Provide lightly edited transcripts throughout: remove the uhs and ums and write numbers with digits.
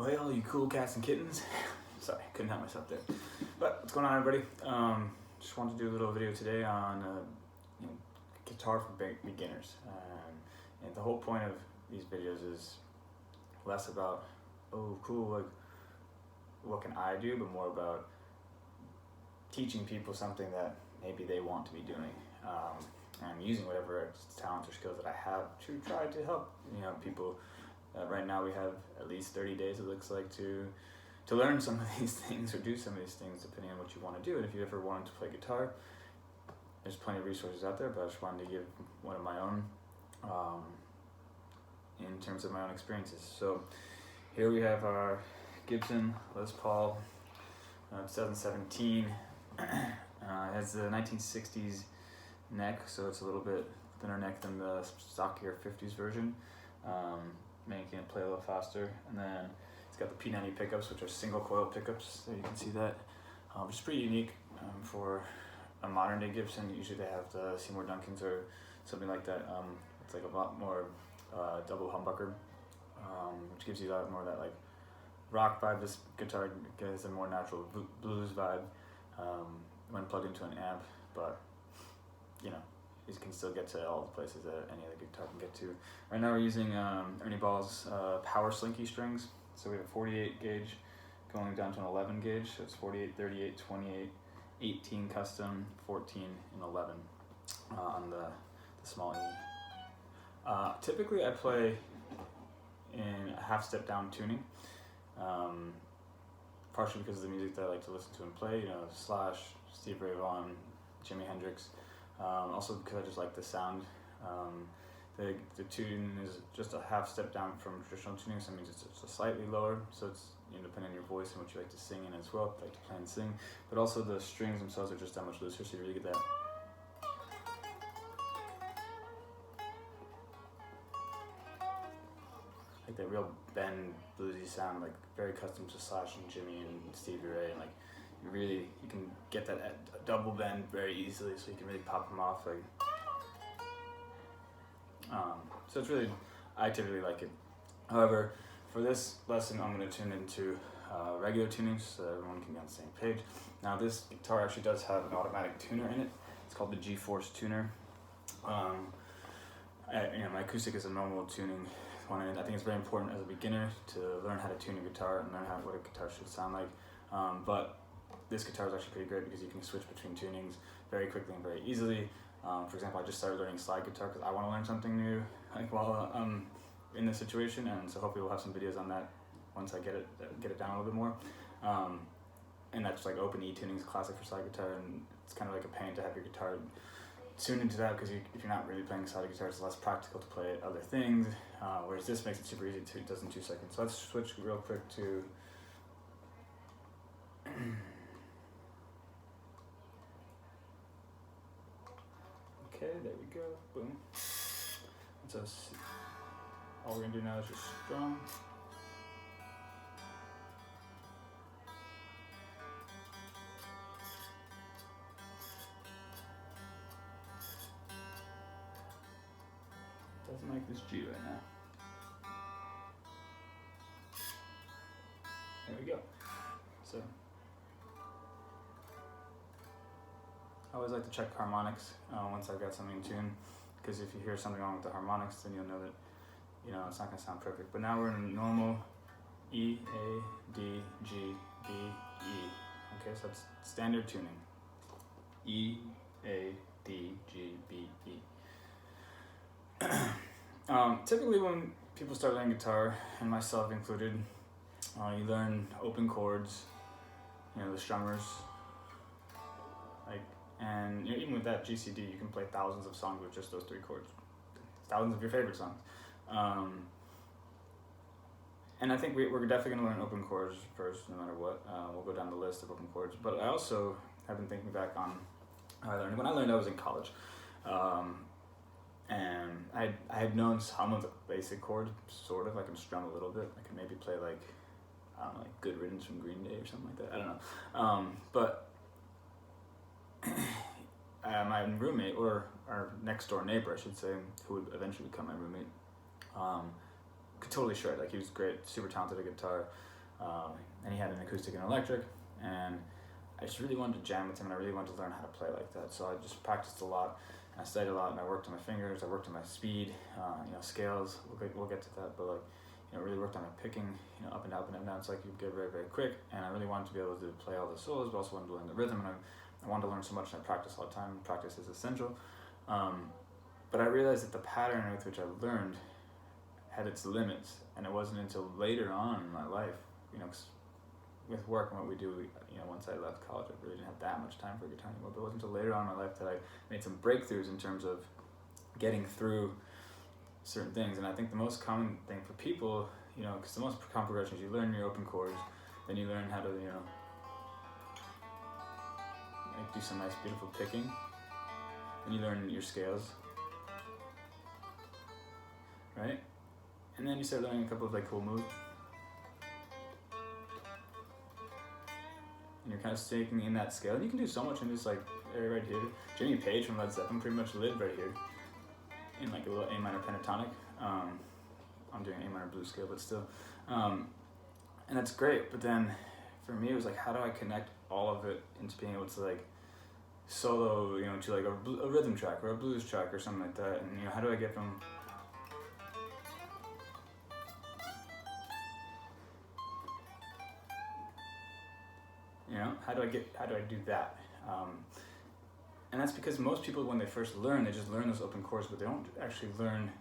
Well, hey, all you cool cats and kittens. Sorry, couldn't help myself there. But what's going on, everybody? Just wanted to do a little video today on guitar for beginners. And the whole point of these videos is less about, oh, cool, like, what can I do, but more about teaching people something that maybe they want to be doing. And using whatever talents or skills that I have to try to help people. Right now we have at least 30 days, it looks like, to learn some of these things or do some of these things depending on what you want to do. And if you ever wanted to play guitar, there's plenty of resources out there, but I just wanted to give one of my own in terms of my own experiences. So here we have our Gibson Les Paul 2017. It has the 1960s neck, so it's a little bit thinner neck than the stockier 50s version, making it play a little faster. And then it's got the P90 pickups, which are single coil pickups, so you can see that, which is pretty unique for a modern day Gibson. Usually they have the Seymour Duncans or something like that. It's like a lot more double humbucker, which gives you a lot more of that like rock vibe. This guitar gives a more natural blues vibe when plugged into an amp, but you can still get to all the places that any other guitar can get to. Right now we're using Ernie Ball's Power Slinky strings. So we have a 48 gauge going down to an 11 gauge. So it's 48, 38, 28, 18 custom, 14, and 11 on the small E. Typically I play in a half step down tuning, partially because of the music that I like to listen to and play, Slash, Steve Ray Vaughan, Jimi Hendrix. Also because I just like the sound. The tune is just a half step down from traditional tuning, so that means it's just slightly lower, so it's depending on your voice and what you like to sing in as well, like to play and sing. But also the strings themselves are just that much looser, so you really get that real bend bluesy sound, like very custom to Slash and Jimmy and Stevie Ray, and like you can get that at double bend very easily, so you can really pop them off. Like, so it's really, I typically like it. However, for this lesson, I'm going to tune into regular tuning so everyone can be on the same page. Now, this guitar actually does have an automatic tuner in it. It's called the G-Force tuner. My acoustic is a normal tuning one, and I think it's very important as a beginner to learn how to tune a guitar and learn what a guitar should sound like. But this guitar is actually pretty great because you can switch between tunings very quickly and very easily. For example, I just started learning slide guitar because I want to learn something new, like while I'm in this situation, and so hopefully we'll have some videos on that once I get it down a little bit more. And that's like open E tuning is classic for slide guitar, and it's kind of like a pain to have your guitar tuned into that because if you're not really playing slide guitar, it's less practical to play other things. Whereas this makes it super easy to does in 2 seconds. So let's switch real quick to. Okay, there we go, boom. So all we're gonna do now is just strum. Doesn't like this G right now. There we go. So I always like to check harmonics once I've got something in tune, because if you hear something wrong with the harmonics, then you'll know that it's not going to sound perfect. But now we're in normal E, A, D, G, B, E. Okay, so it's standard tuning. E, A, D, G, B, E. Typically when people start learning guitar, and myself included, you learn open chords, the strummers, and even with that GCD, you can play thousands of songs with just those 3 chords, thousands of your favorite songs. And I think we're definitely going to learn open chords first, no matter what. We'll go down the list of open chords. But I also have been thinking back on how I learned. When I learned, I was in college. And I had known some of the basic chords, sort of. I can strum a little bit. I can maybe play like Good Riddance from Green Day or something like that. I don't know. But my roommate, or our next door neighbor, I should say, who would eventually become my roommate, could totally shred. Like he was great, super talented at guitar, and he had an acoustic and electric, and I just really wanted to jam with him, and I really wanted to learn how to play like that. So I just practiced a lot, and I studied a lot, and I worked on my fingers, I worked on my speed, scales. We'll get to that, but like, really worked on my picking, up and down, up and down. It's like you get very, very quick, and I really wanted to be able to play all the solos, but also wanted to learn the rhythm, and I wanted to learn so much, and I practiced all the time. Practice is essential. But I realized that the pattern with which I learned had its limits, and it wasn't until later on in my life, 'cause with work and what we do, once I left college, I really didn't have that much time for guitar anymore. But it wasn't until later on in my life that I made some breakthroughs in terms of getting through certain things. And I think the most common thing for people, because the most common progression is you learn your open chords, then you learn how to, do some nice, beautiful picking, and you learn your scales, right? And then you start learning a couple of cool moves. And you're kind of staking in that scale. And you can do so much in this area right here. Jimmy Page from Led Zeppelin pretty much lived right here in a little A minor pentatonic. I'm doing A minor blues scale, but still. And that's great. But then for me, it was how do I connect all of it into being able to solo, to a rhythm track or a blues track or something like that. And how do I get from how do I do that? And that's because most people, when they first learn, they just learn those open chords, but they don't actually learn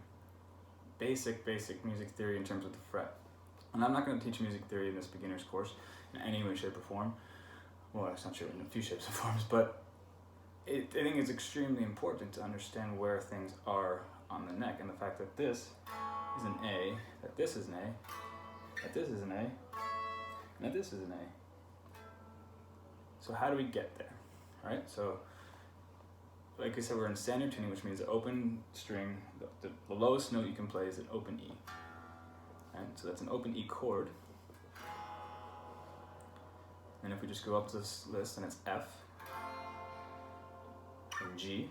basic music theory in terms of the fret. And I'm not going to teach music theory in this beginner's course in any way, shape, or form. Well, that's not true, in a few shapes and forms, but I think it's extremely important to understand where things are on the neck, and the fact that this is an A, that this is an A, that this is an A, and that this is an A. So how do we get there, right? So, like I said, we're in standard tuning, which means the open string, the lowest note you can play is an open E. Right? So that's an open E chord. And if we just go up this list, then it's F, and G,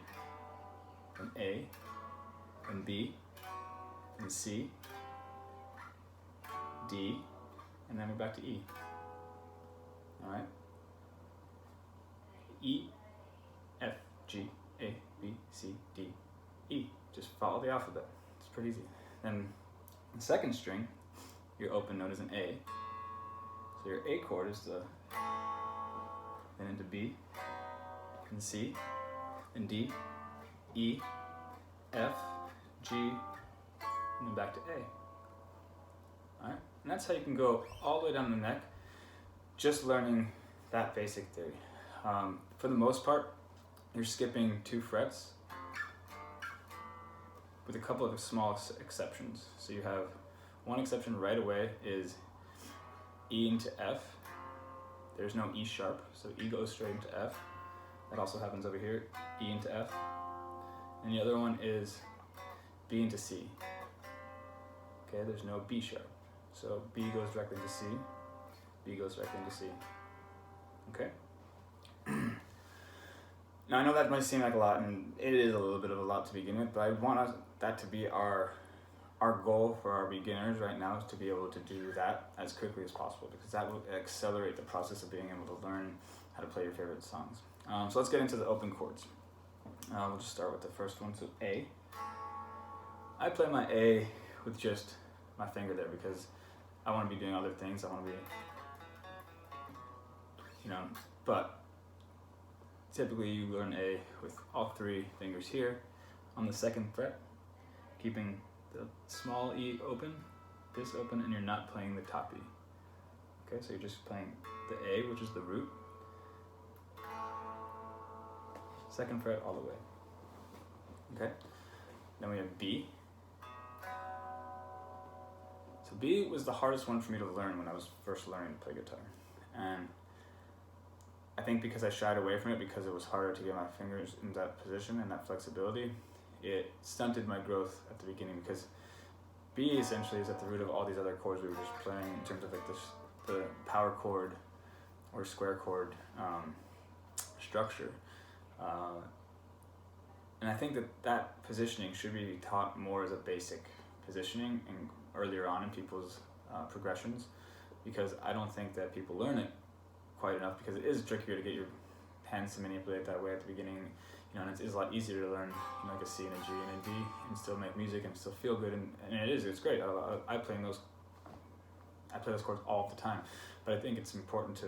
and A, and B, and C, D, and then we're back to E. All right? E, F, G, A, B, C, D, E. Just follow the alphabet. It's pretty easy. Then the second string, your open note is an A. So your A chord is then into B, and C, and D, E, F, G, and then back to A. Alright? And that's how you can go all the way down the neck, just learning that basic theory. For the most part, you're skipping 2 frets with a couple of small exceptions. So you have one exception right away is E into F. There's no E sharp, so E goes straight into F. That also happens over here, E into F. And the other one is B into C. Okay, there's no B sharp. So B goes directly into C, B goes directly into C. Okay? Now I know that might seem like a lot, and it is a little bit of a lot to begin with, but I want that to be our goal for our beginners right now, is to be able to do that as quickly as possible, because that will accelerate the process of being able to learn how to play your favorite songs. So let's get into the open chords. We'll just start with the first one, so A. I play my A with just my finger there because I want to be doing other things. I want to be, but typically you learn A with all 3 fingers here on the 2nd fret, keeping the small E open, this open, and you're not playing the top E. Okay, so you're just playing the A, which is the root, 2nd fret all the way. Okay, then we have B. So B was the hardest one for me to learn when I was first learning to play guitar. And I think because I shied away from it, because it was harder to get my fingers in that position and that flexibility, it stunted my growth at the beginning, because B essentially is at the root of all these other chords we were just playing in terms of the power chord or square chord structure. And I think that positioning should be taught more as a basic positioning, earlier on in people's progressions, because I don't think that people learn it quite enough, because it is trickier to get your hands to manipulate that way at the beginning. You know, and it's a lot easier to learn, you know, like a C and a G and a D and still make music and still feel good, and it's great. I play those chords all the time, but I think it's important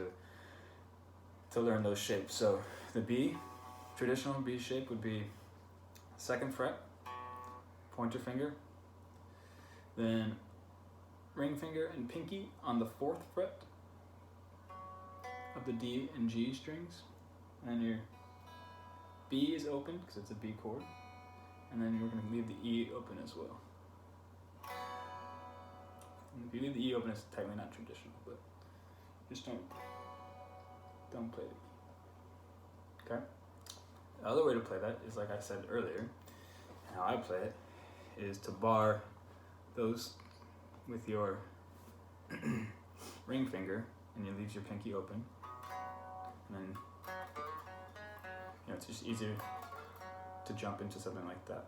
to learn those shapes. So the B, traditional B shape would be 2nd fret, pointer finger, then ring finger and pinky on the 4th fret of the D and G strings, and your B is open because it's a B chord, and then you're going to leave the E open as well. And if you leave the E open, it's technically not traditional, but just don't play the E. Okay? The other way to play that is, like I said earlier, how I play it is to bar those with your ring finger, and you leave your pinky open, and then, you know, it's just easier to jump into something like that.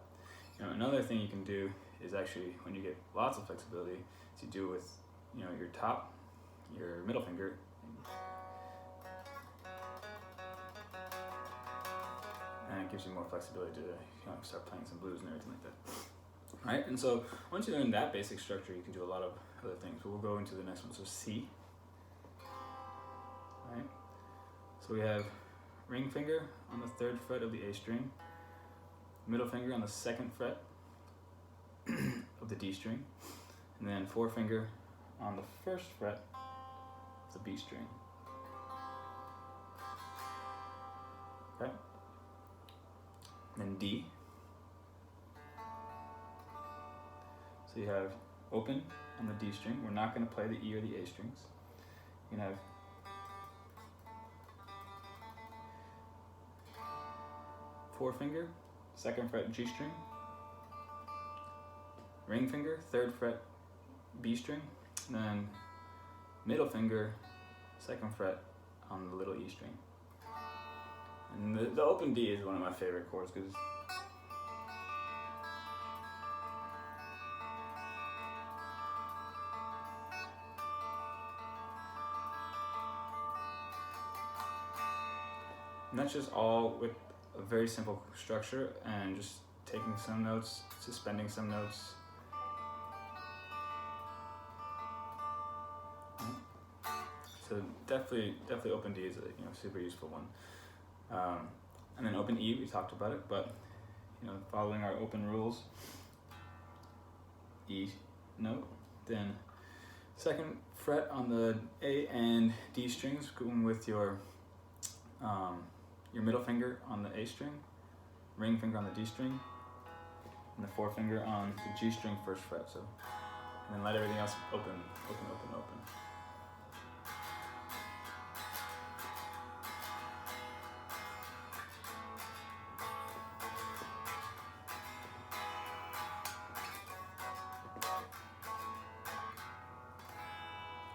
You know, another thing you can do is actually, when you get lots of flexibility, is you do with, you know, your middle finger, and it gives you more flexibility to, you know, start playing some blues and everything like that. Right? And so once you learn that basic structure, you can do a lot of other things. But we'll go into the next one. So C. Right? So we have ring finger on the 3rd fret of the A string, middle finger on the 2nd fret of the D string, and then forefinger on the 1st fret of the B string. Okay? Then D. So you have open on the D string. We're not going to play the E or the A strings. You can have forefinger, 2nd fret G string, ring finger, 3rd fret B string, and then middle finger, 2nd fret on the little E string. And the open D is one of my favorite chords because and that's just all with a very simple structure and just taking some notes, suspending some notes. So definitely open D is a super useful one. And then open E, we talked about it, but following our open rules, E note, then 2nd fret on the A and D strings, going with your middle finger on the A string, ring finger on the D string, and the forefinger on the G string 1st fret. So, and then let everything else open.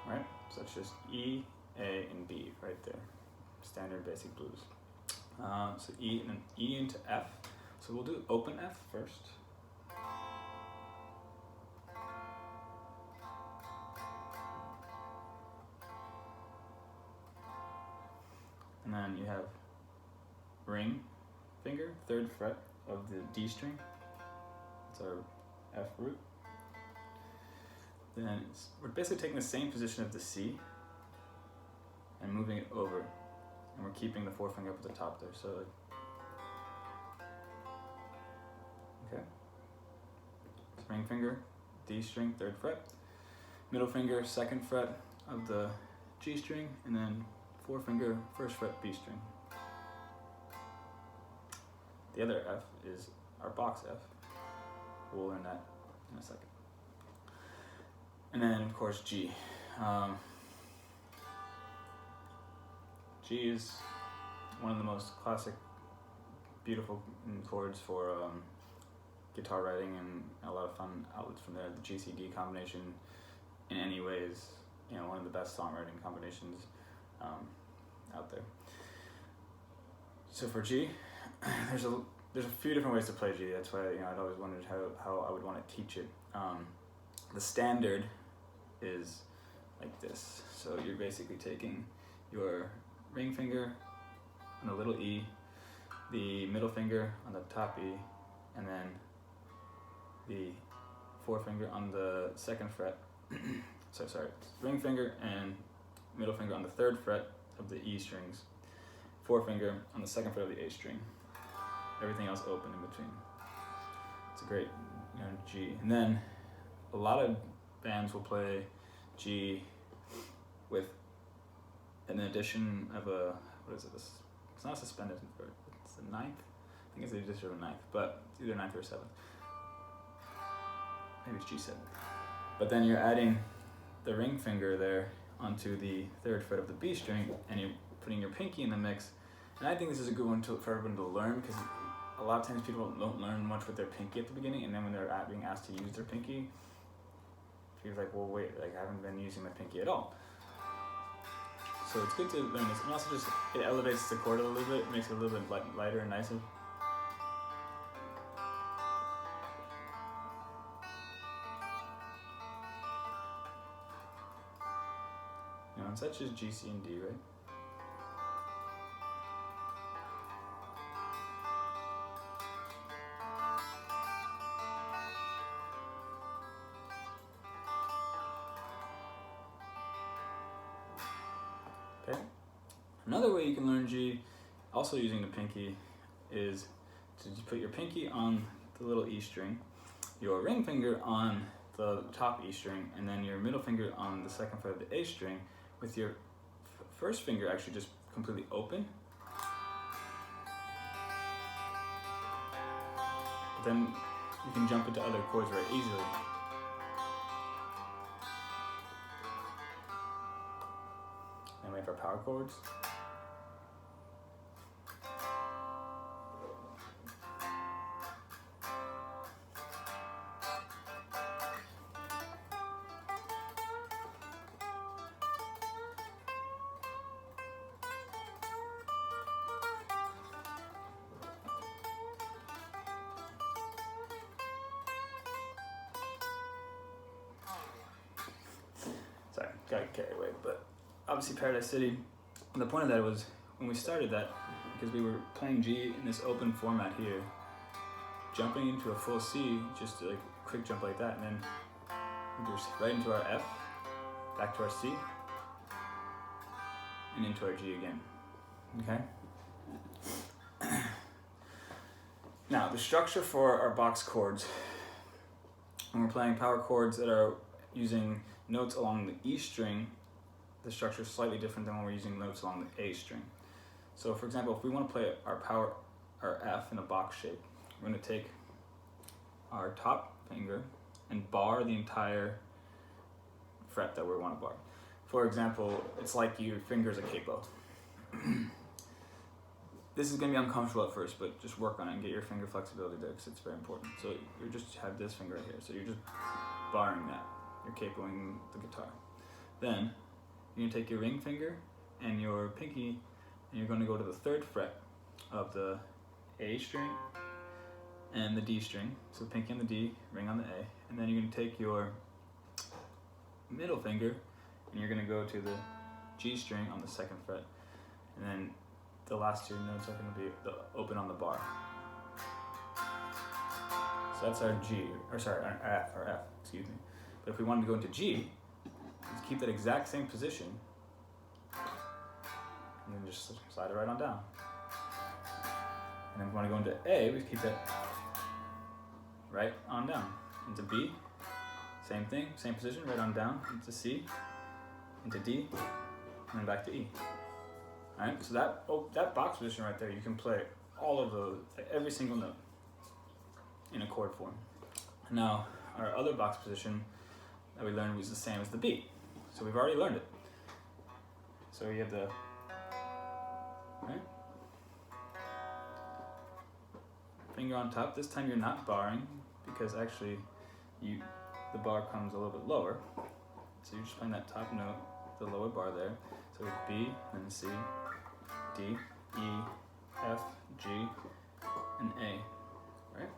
Right, so it's just E, A, and B right there. Standard basic blues. So E and then E into F. So we'll do open F first. And then you have ring finger, 3rd fret of the D string. It's our F root. Then we're basically taking the same position of the C and moving it over. And we're keeping the forefinger up at the top there. So, okay. So ring finger, D string, 3rd fret. Middle finger, 2nd fret of the G string, and then forefinger, 1st fret, B string. The other F is our box F. We'll learn that in a second. And then, of course, G. G is one of the most classic, beautiful chords for guitar writing, and a lot of fun outlets from there. The G-C-D combination, in any way, is one of the best songwriting combinations out there. So for G, there's a few different ways to play G. That's why I'd always wondered how I would want to teach it. The standard is like this. So you're basically taking your ring finger on the little E, the middle finger on the top E, and then the forefinger on the second fret. So sorry, ring finger and middle finger on the third fret of the E strings, forefinger on the second fret of the A string. Everything else open in between. It's a great, G. And then a lot of bands will play G with an addition of a, what is it? It's not a suspended, it's a ninth. I think it's the addition of a ninth, but it's either ninth or seventh. Maybe it's G7. But then you're adding the ring finger there onto the third fret of the B string, and you're putting your pinky in the mix. And I think this is a good one for everyone to learn, because a lot of times people don't learn much with their pinky at the beginning, and then when they're being asked to use their pinky, people are like, well, wait, like I haven't been using my pinky at all. So it's good to learn this, and also just it elevates the chord a little bit, makes it a little bit lighter and nicer. And such as G, C, and D, right? Okay. Another way you can learn G, also using the pinky, is to just put your pinky on the little E string, your ring finger on the top E string, and then your middle finger on the second fret of the A string, with your first finger actually just completely open. But then you can jump into other chords very easily. And we have our power chords. Sorry, got carried away, but obviously Paradise City, the point of that was when we started that, because we were playing G in this open format here, jumping into a full C, just like a quick jump like that, and then we go right into our F, back to our C, and into our G again, okay? Now, the structure for our box chords, when we're playing power chords that are using notes along the E string, the structure is slightly different than when we're using notes along the A string. So for example, if we want to play our F in a box shape, we're going to take our top finger and bar the entire fret that we want to bar. For example, it's like your finger's a capo. This is going to be uncomfortable at first, but just work on it and get your finger flexibility there, because it's very important. So you just have this finger right here, so you're just barring that. You're capoing the guitar. Then you're going to take your ring finger and your pinky, and you're going to go to the third fret of the A string and the D string. So pinky on the D, ring on the A. And then you're going to take your middle finger and you're going to go to the G string on the second fret. And then the last two notes are going to be open on the bar. So that's our G, or sorry, our F, excuse me. But if we wanted to go into G, just keep that exact same position, and then just slide it right on down. And then if we want to go into A, we keep that right on down. Into B, same thing, same position, right on down. Into C, into D, and then back to E. All right, so that box position right there, you can play all of those, every single note in a chord form. Now, our other box position that we learned was the same as the B. So we've already learned it. So you have the, right? Finger on top. This time you're not barring, because actually the bar comes a little bit lower. So you're just playing that top note, the lower bar there. So we have B, then C, D, E, F, G, and A, right?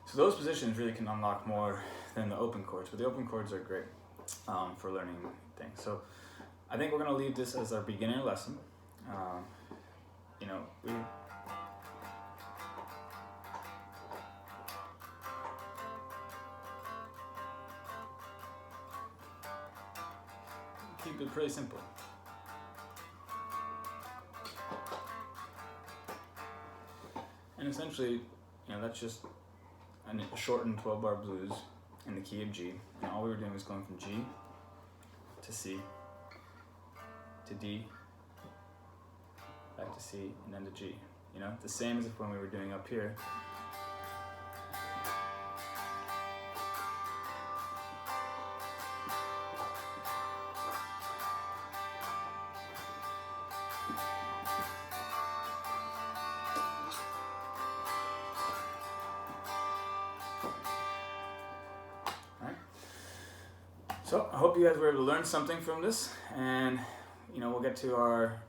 So those positions really can unlock more than the open chords, but the open chords are great for learning things. So I think we're gonna leave this as our beginner lesson. You know, we keep it pretty simple. And essentially, you know, that's just a shortened 12-bar blues in the key of G. And all we were doing was going from G to C to D, back to C, and then to G. You know, the same as if when we were doing up here. So I hope you guys were able to learn something from this, and you know, we'll get to our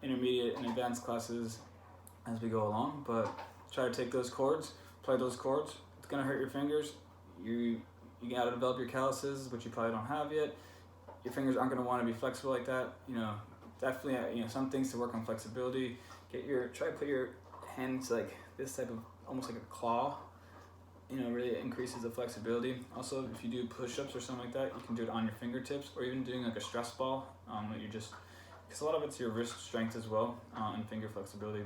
intermediate and advanced classes as we go along. But try to take those chords, play those chords. It's gonna hurt your fingers. You gotta develop your calluses, which you probably don't have yet. Your fingers aren't gonna want to be flexible like that. You know, definitely some things to work on flexibility. Try to put your hands like this type of almost like a claw. You know, really increases the flexibility. Also, if you do push-ups or something like that, you can do it on your fingertips, or even doing like a stress ball. Because a lot of it's your wrist strength as well, and finger flexibility.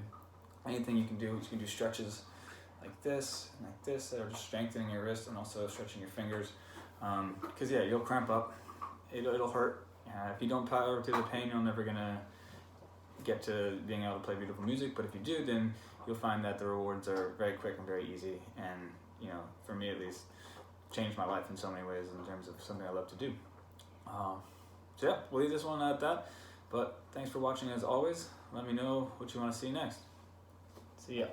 Anything you can do stretches like this that are just strengthening your wrist and also stretching your fingers. Because yeah, you'll cramp up. It'll hurt. If you don't power through the pain, you're never gonna get to being able to play beautiful music. But if you do, then you'll find that the rewards are very quick and very easy. And you know, for me at least, changed my life in so many ways in terms of something I love to do. So yeah, we'll leave this one at that. But thanks for watching as always. Let me know what you want to see next. See ya.